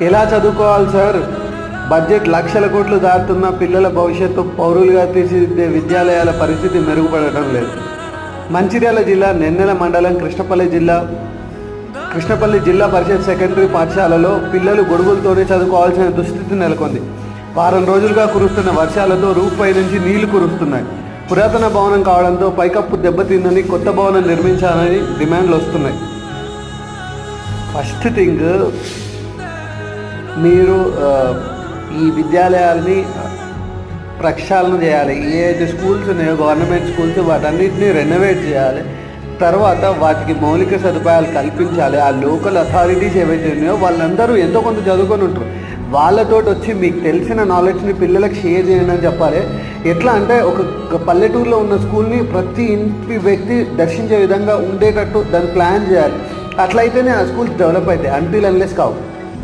ఎలా చదువుకోవాలి sir? Budget లక్షల కోట్లు దాటుతున్న పిల్లల భవిష్యత్తు పౌరులుగా తీర్చిదిద్దే విద్యాలయాల పరిస్థితి మెరుగుపడటం లేదు. మంచిర్యాల జిల్లా నెన్నెల మండలం కృష్ణపల్లి జిల్లా పరిషత్ సెకండరీ పాఠశాలలో పిల్లలు గొడుగులతోనే చదువుకోవాల్సిన దుస్థితి నెలకొంది. వారం రోజులుగా కురుస్తున్న వర్షాలతో రూఫ్ పై నుంచి నీళ్లు కురుస్తున్నాయి. పురాతన భవనం కావడంతో పైకప్పు దెబ్బతిందని కొత్త భవనం నిర్మించాలని డిమాండ్లు వస్తున్నాయి. ఫస్ట్ థింగ్, మీరు ఈ విద్యాలయాల్ని ప్రక్షాళన చేయాలి. ఏదైతే స్కూల్స్ ఉన్నాయో గవర్నమెంట్ స్కూల్స్ వాటన్నిటిని రెనోవేట్ చేయాలి. తర్వాత వాటికి మౌలిక సదుపాయాలు కల్పించాలి. ఆ లోకల్ అథారిటీస్ ఏవైతే ఉన్నాయో వాళ్ళందరూ ఎంతో కొంత చదువుకొని ఉంటారు. వాళ్ళతో వచ్చి మీకు తెలిసిన నాలెడ్జ్ని పిల్లలకు షేర్ చేయండి అని చెప్పాలి. ఎట్లా అంటే ఒక పల్లెటూరులో ఉన్న స్కూల్ని ప్రతి ఇంటి వ్యక్తి దర్శించే విధంగా ఉండేటట్టు దాన్ని ప్లాన్ చేయాలి. అట్లయితేనే ఆ స్కూల్స్ డెవలప్ అవుతాయి. అన్టిల్ అన్లెస్ కావు.